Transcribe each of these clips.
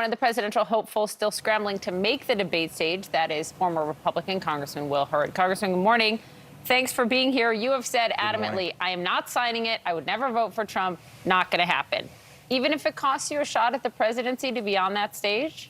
one of the presidential hopefuls still scrambling to make the debate stage. That is former Republican Congressman Will Hurd. Congressman, good morning. Thanks for being here. You have said adamantly, I am not signing it. I would never vote for Trump. Not going to happen. Even if it costs you a shot at the presidency to be on that stage?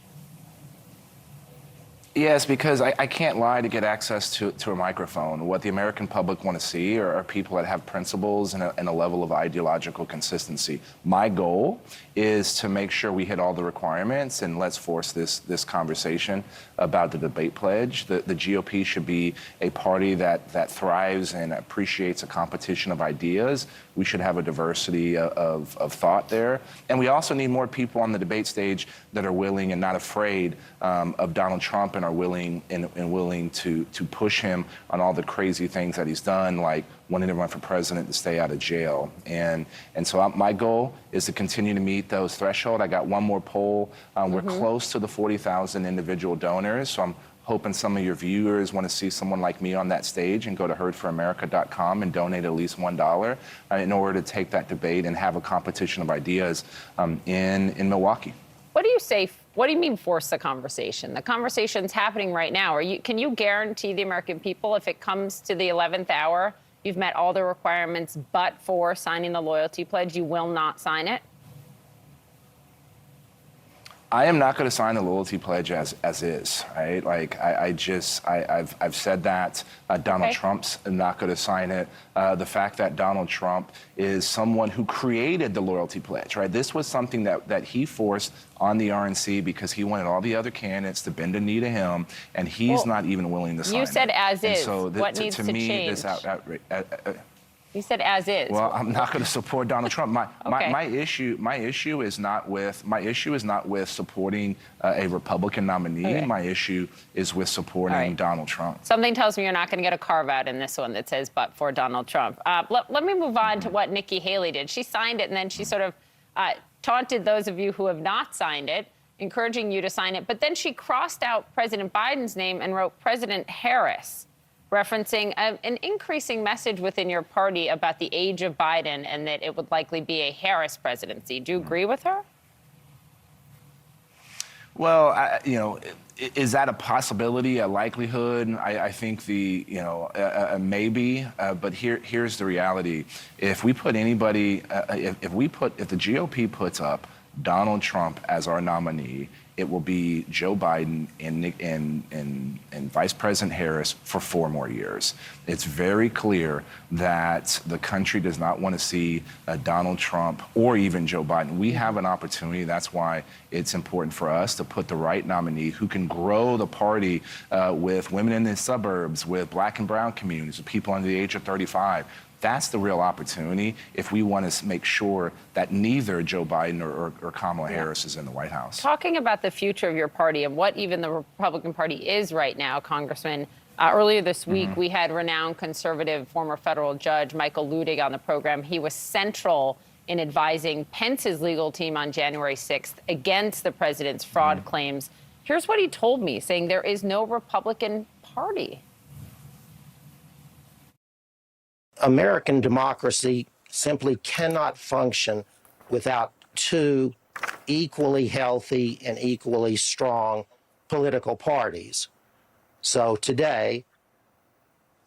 Yes, because I can't lie to get access to a microphone. What the American public want to see are people that have principles and a level of ideological consistency. My goal is to make sure we hit all the requirements, and let's force this conversation about the debate pledge. The GOP should be a party that thrives and appreciates a competition of ideas. We should have a diversity of thought there. And we also need more people on the debate stage that are willing and not afraid of Donald Trump and are willing to push him on all the crazy things that he's done, like wanting to run for president to stay out of jail. And so my goal is to continue to meet those thresholds. I got one more poll. We're close to the 40,000 individual donors. So I'm hoping some of your viewers want to see someone like me on that stage and go to hurdforamerica.com and donate at least $1 in order to take that debate and have a competition of ideas in Milwaukee. What do you say? What do you mean force the conversation? The conversation's happening right now. Can you guarantee the American people if it comes to the 11th hour, you've met all the requirements but for signing the loyalty pledge, you will not sign it? I am not going to sign the loyalty pledge as is, right? Like, I've said that. Donald Trump's not going to sign it. The fact that Donald Trump is someone who created the loyalty pledge, right? This was something that he forced on the RNC because he wanted all the other candidates to bend a knee to him, and he's not even willing to sign it. You said as is. So what needs to change? You said as is. Well, I'm not going to support Donald Trump. My issue is not with supporting a Republican nominee. My issue is with supporting Donald Trump. Something tells me you're not going to get a carve out in this one that says "but for Donald Trump." Let me move on to what Nikki Haley did. She signed it, and then she sort of taunted those of you who have not signed it, encouraging you to sign it. But then she crossed out President Biden's name and wrote President Harris, referencing an increasing message within your party about the age of Biden and that it would likely be a Harris presidency. Do you agree with her? Well, is that a possibility, a likelihood? I think maybe, but here's the reality. If we put anybody, if the GOP puts up Donald Trump as our nominee, it will be Joe Biden and Vice President Harris for 4 more years. It's very clear that the country does not want to see Donald Trump or even Joe Biden. We have an opportunity. That's why it's important for us to put the right nominee who can grow the party with women in the suburbs, with black and brown communities, with people under the age of 35. That's the real opportunity if we want to make sure that neither Joe Biden or Kamala Harris is in the White House. Talking about the future of your party and what even the Republican Party is right now, Congressman, earlier this week we had renowned conservative former federal judge Michael Luttig on the program. He was central in advising Pence's legal team on January 6th against the president's fraud claims. Here's what he told me, saying there is no Republican Party. American democracy simply cannot function without 2 equally healthy and equally strong political parties. So today,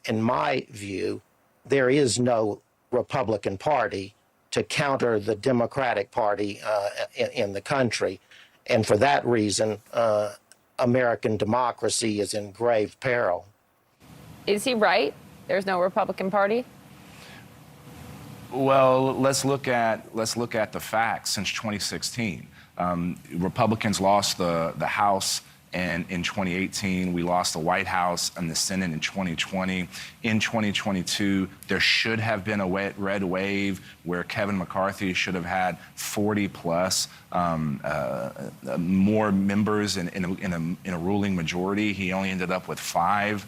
in my view, there is no Republican Party to counter the Democratic Party in the country. And for that reason, American democracy is in grave peril. Is he right? There's no Republican Party? Well, let's look at the facts. Since 2016, Republicans lost the House, and in 2018 we lost the White House and the Senate in 2020. In 2022, there should have been a red wave where Kevin McCarthy should have had 40 plus more members in a ruling majority. He only ended up with 5.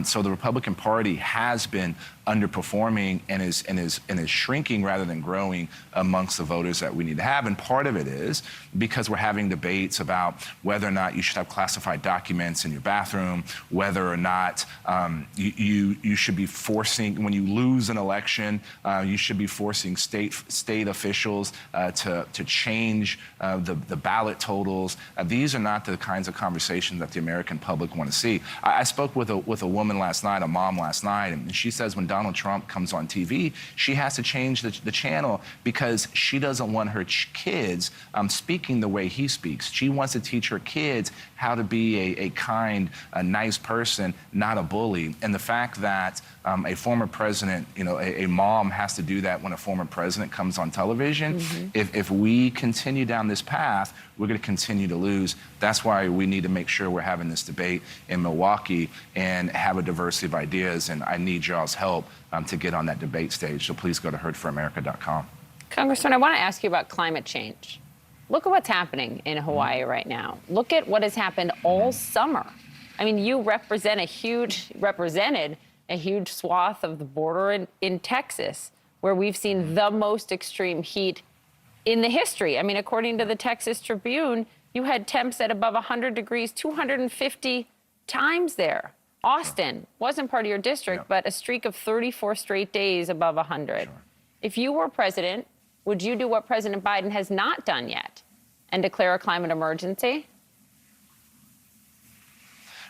So the Republican Party has been underperforming and is shrinking rather than growing amongst the voters that we need to have. And part of it is because we're having debates about whether or not you should have classified documents in your bathroom, whether or not you should be forcing, when you lose an election, you should be forcing state officials to change the ballot totals. These are not the kinds of conversations that the American public want to see. I spoke with a woman last night, a mom last night, and she says when Donald Trump comes on TV, she has to change the channel because she doesn't want her kids speaking the way he speaks. She wants to teach her kids how to be a kind, a nice person, not a bully. And the fact that a former president, a mom has to do that when a former president comes on television, if we continue down this path, we're going to continue to lose. That's why we need to make sure we're having this debate in Milwaukee and have a diversity of ideas. And I need y'all's help to get on that debate stage. So please go to hurdforamerica.com. Congressman, I want to ask you about climate change. Look at what's happening in Hawaii right now. Look at what has happened all summer. I mean, you represented a huge swath of the border in Texas, where we've seen the most extreme heat in the history. I mean, according to the Texas Tribune, you had temps at above 100 degrees 250 times there. Austin wasn't part of your district, but a streak of 34 straight days above 100. Sure. If you were president, would you do what President Biden has not done yet and declare a climate emergency?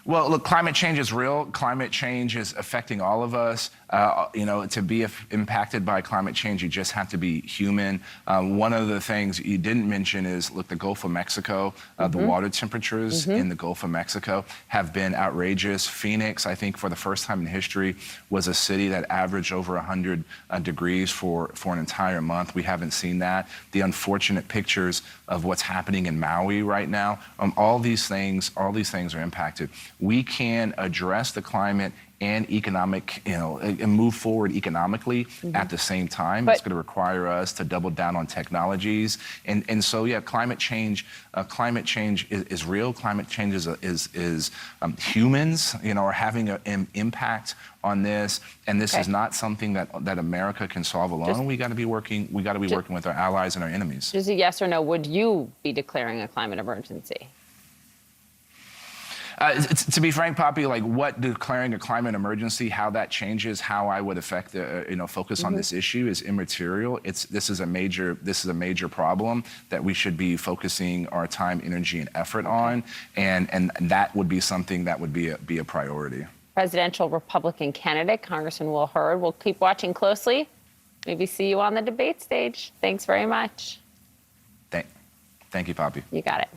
Well, look, climate change is real. Climate change is affecting all of us. To be impacted by climate change, you just have to be human. One of the things you didn't mention is, look, the Gulf of Mexico, the water temperatures in the Gulf of Mexico have been outrageous. Phoenix, I think for the first time in history, was a city that averaged over 100 degrees for an entire month. We haven't seen that. The unfortunate pictures of what's happening in Maui right now, all these things are impacted. We can address the climate and economic, and move forward economically at the same time. But it's going to require us to double down on technologies. And so, yeah, climate change is real. Climate change is humans, are having an impact on this. And this is not something that America can solve alone. We got to be working with our allies and our enemies. Just a yes or no, would you be declaring a climate emergency? To be frank, Poppy, like what declaring a climate emergency, how that changes, how I would affect the, focus on this issue is immaterial. This is a major problem that we should be focusing our time, energy, and effort on, and that would be something that would be a priority. Presidential Republican candidate, Congressman Will Hurd. We'll keep watching closely. Maybe see you on the debate stage. Thanks very much. Thank you, Poppy. You got it.